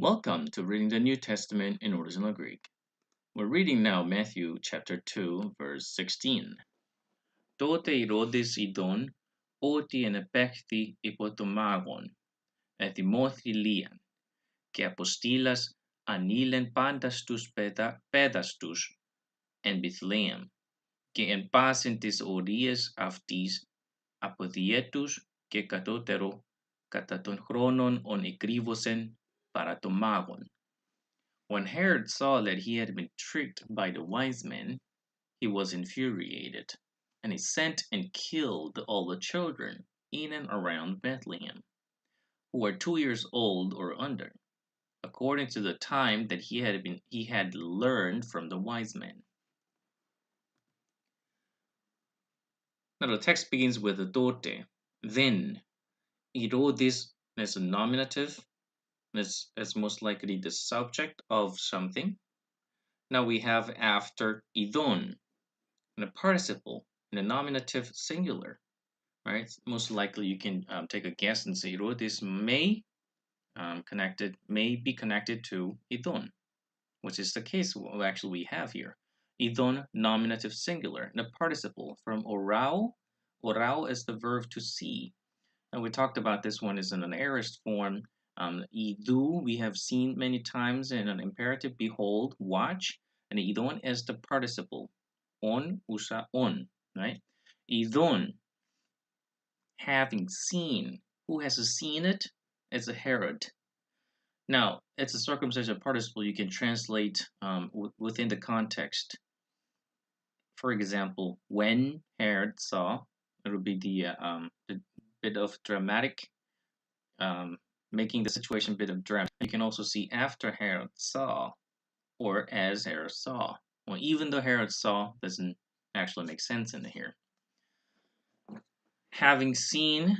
Welcome to reading the New Testament in original Greek. We're reading now Matthew chapter 2, verse 16. Τότε Ηρώδης ειδών ότι ενεπέχθη υπό το μάγον, ετοιμώθη λίαν, και αποστήλας ανήλεν πάντας τους πέδας τους εν Βηθλεέμ, και εν πάσιν τις ορίες αυτής αποδιέτους και κατώτερο κατά των χρόνων ον εκρύβωσεν παρά το μάγον. When Herod saw that he had been tricked by the wise men, he was infuriated, and he sent and killed all the children in and around Bethlehem, who were 2 years old or under, according to the time that he had learned from the wise men. Now the text begins with the τότε. Then, Ηρώδης is a nominative. It's most likely the subject of something. Now we have after ειδών, and a participle in a nominative singular, right? Most likely you can take a guess and say, this may be connected to ειδών, which is the case actually we have here. Ειδών, nominative singular, and a participle from orao. Orao is the verb to see. And we talked about this one is in an aorist form. Idou we have seen many times in an imperative, behold, watch, and ειδών is the participle. On, usa, on, right? Ειδών, having seen. Who has seen it? It's a Herod. Now, it's a circumstantial participle you can translate within the context. For example, when Herod saw, it would be the bit of dramatic, making the situation a bit of drama. You can also see after Herod saw, or as Herod saw. Well, even though Herod saw doesn't actually make sense in here. Having seen,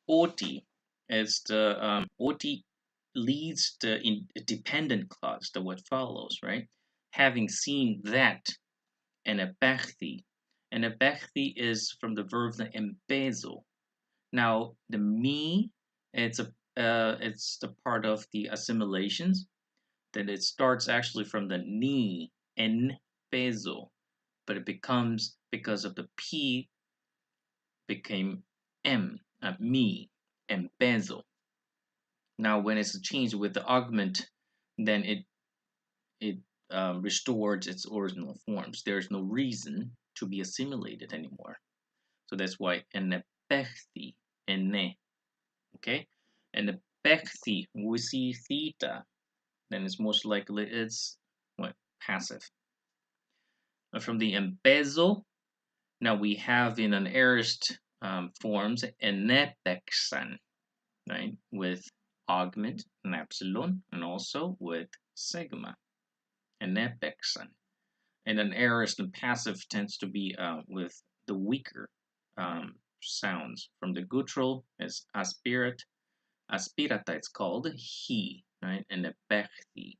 oti, is the oti leads the dependent clause, the what follows, right? Having seen that, enepechthi. Enepechthi is from the verb the embezo. Now the me, it's the part of the assimilations. Then it starts actually from the ni, en peso, but it becomes, because of the p, became m, me, en peso. Now when it's changed with the augment, then it restores its original forms. There's no reason to be assimilated anymore. So that's why enepechthi, ene, okay? Enepechthi, we see theta, then it's most likely it's what, passive. And from the embezo, now we have in an aorist forms enepexan, right, with augment and epsilon, and also with sigma, enepexan. And an aorist and passive tends to be with the weaker sounds. From the guttural is aspirata, it's called he, right, and epechthi.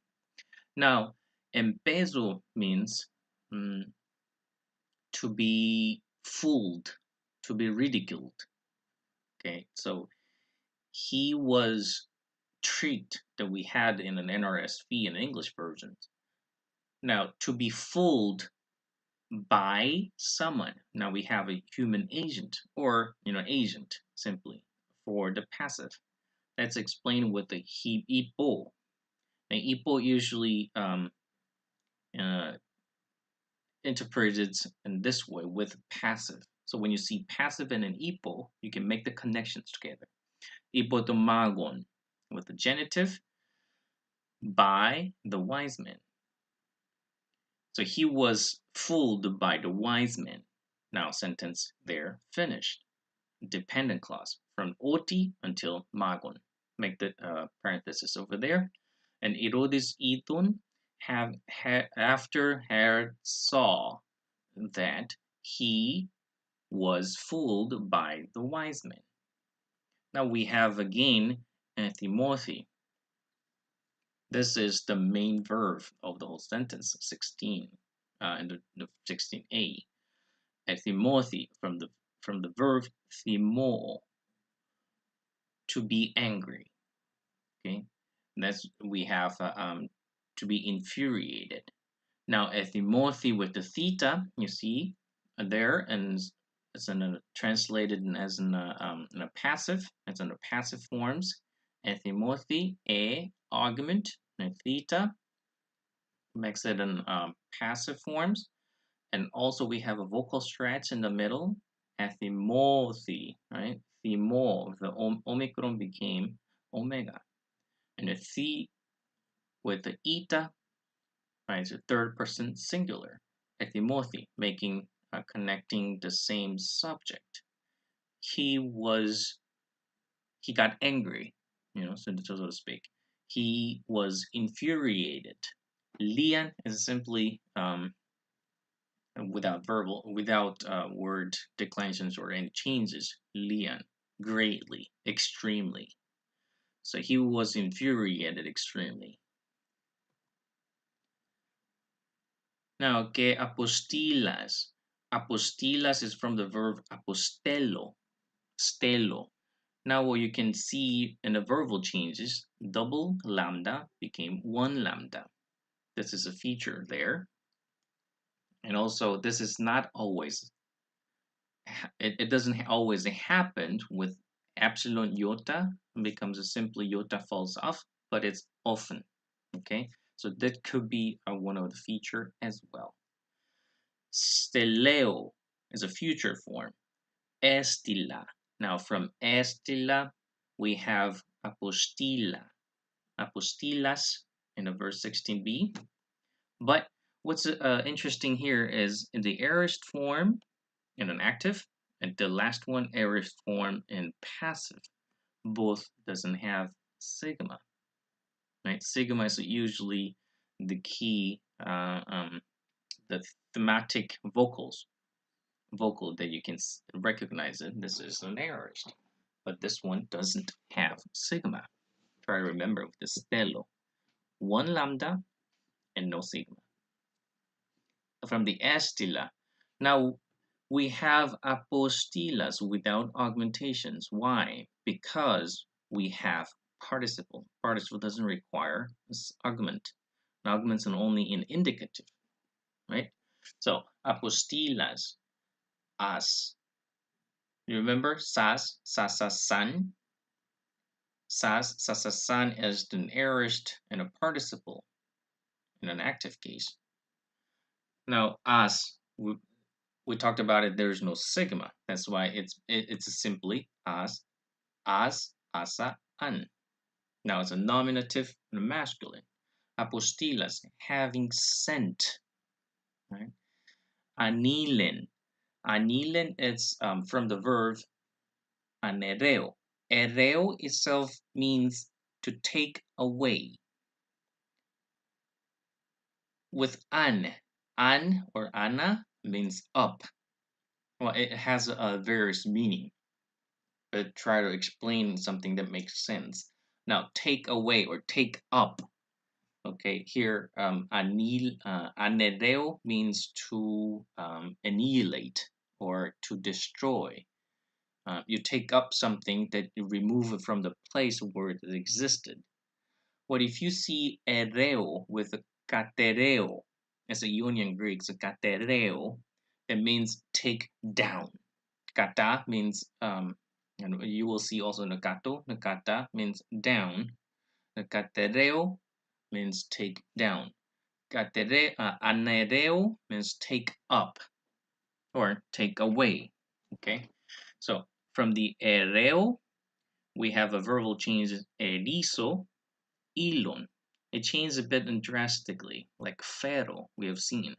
Now, embezo means to be fooled, to be ridiculed. Okay, so he was tricked that we had in an NRSV and English versions. Now, to be fooled by someone. Now we have a human agent, or agent simply for the passive. Let's explain with the ipo. Now, ipo usually interpreted in this way with passive. So when you see passive and an ipo, you can make the connections together. Ipotomagon with the genitive, by the wise men. So he was fooled by the wise men. Now sentence there, finished. Dependent clause from oti until magon. Make the parenthesis over there. And Ηρώδης ειδών, after Herod saw that he was fooled by the wise men. Now we have again Timothy. This is the main verb of the whole sentence, 16, and the 16a. Timothy from the verb thimo, to be angry. Okay, we have to be infuriated. Now, ethimothi with the theta, you see there, and it's translated as in a passive. It's in the passive forms. Ethimothi, argument, and theta makes it in passive forms. And also we have a vocal stretch in the middle. Ethimothi, right? Thimo, the omicron became omega. And the the with the eta, right? It's a third person singular. Ethimothi, making connecting the same subject. He got angry, so to speak. He was infuriated. Lian is simply without word declensions or any changes. Lian, greatly, extremely. So he was infuriated extremely. Now, que apostilas. Apostilas is from the verb apostello, stelo. Now, what you can see in the verbal changes, double lambda became one lambda. This is a feature there. And also, this is not always, it doesn't always happen with epsilon iota, becomes a simply iota falls off, but it's often, okay? So that could be one of the feature as well. Steleo is a future form. Estila. Now from estila, we have apostila. Apostilas in the verse 16b. But what's interesting here is in the aorist form in an active, and the last one aorist form in passive. Both doesn't have sigma. Right? Sigma is usually the key, the thematic vocal that you can recognize it. This is an aorist, but this one doesn't have sigma. Try to remember with the stelo. One lambda and no sigma. From the estila. Now we have apostilas without augmentations. Why? Because we have participle. Participle doesn't require augment. Augments are only in indicative, right? So apostilas, as. You remember sas, sasasan? Sas, sasasan is an aorist and a participle in an active case. Now as, we talked about it, there's no sigma. That's why it's simply as, asa, an. Now it's a nominative and a masculine. Apostilas, having sent. Right? Anilen. Anilen is from the verb anereo. Ereo itself means to take away. With an or ana means up. Well, it has a various meaning, but try to explain something that makes sense. Now, take away or take up. Okay, here, anereo means to annihilate or to destroy. You take up something that you remove it from the place where it existed. What if you see ereo with a katereo as a union Greek, so katereo, it means take down. Kata means, and you will see also nakato, nakata means down. Katereo means take down. Anereo means take up or take away. Okay, so from the ereo, we have a verbal change erizo, ilon. It changes a bit and drastically, like fero we have seen.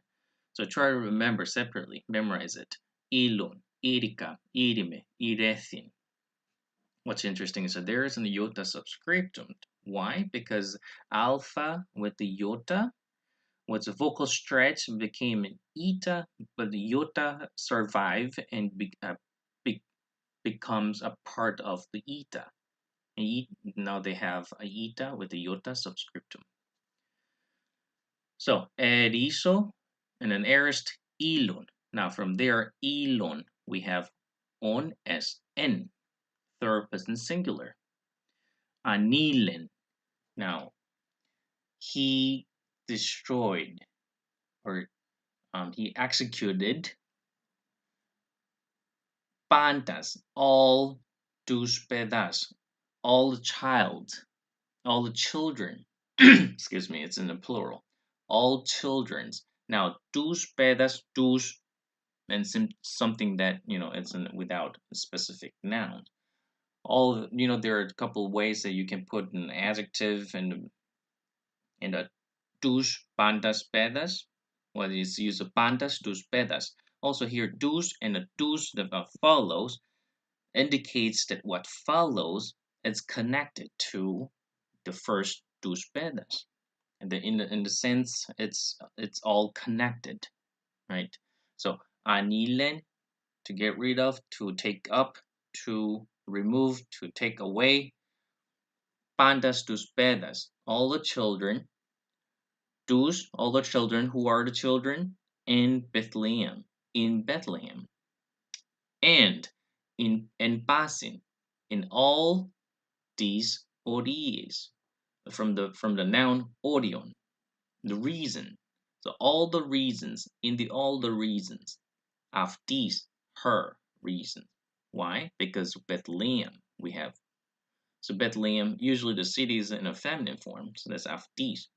So try to remember separately, memorize it. Ilon, irica, irime, irethin. What's interesting is that there is an iota subscriptum. Why? Because alpha with the iota, what's a vocal stretch became an eta, but the iota survived and becomes a part of the eta. Now they have a eta with the iota subscriptum. So erizo and an aorist ilon. Now from there, ilon, we have on as n, third person singular. Anilen, Now, he destroyed or he executed pantas, all τους παιδάς, all the children. Excuse me, it's in the plural. All children's. Now, τους παιδάς, τους, and something that, it's without a specific noun. There are a couple ways that you can put an adjective in a τους pantas παιδάς. Well, it's use of pantas, τους παιδάς. Also here, τους and a τους that follows indicates that what follows is connected to the first τους παιδάς. And in the sense, it's all connected, right? So anilen, to get rid of, to take up, to remove, to take away. Pantas τους παιδάς, all the children. Tous, all the children. Who are the children? In Bethlehem. In Bethlehem. And in pasin, in all these ories, from the noun orion, the reason. So all the reasons, all the reasons of these, her reasons. Why? Because Bethlehem we have. So Bethlehem, usually the city is in a feminine form, so that's of these.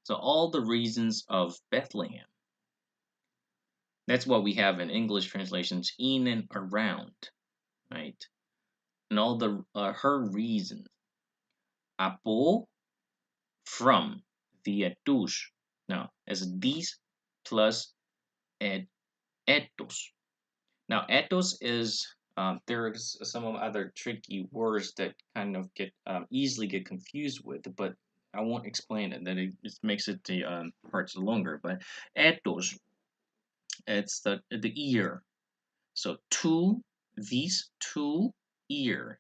So all the reasons of Bethlehem. That's what we have in English translations, in and around, right? And all the her reasons. Από, from, via τους. Now, as these plus ethos. Now, ethos is, there's some other tricky words that kind of easily get confused with, but I won't explain it. That it just makes it the parts longer. But ethos, it's the ear. So these two ear.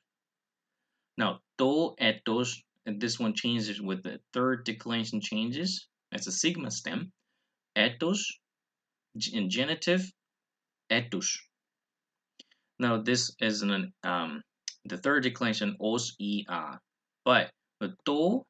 Now, to ethos, and this one changes with the third declension changes. That's a sigma stem. Ethos, in genitive, ethos. Now, this is the third declension, os, e, a. But the to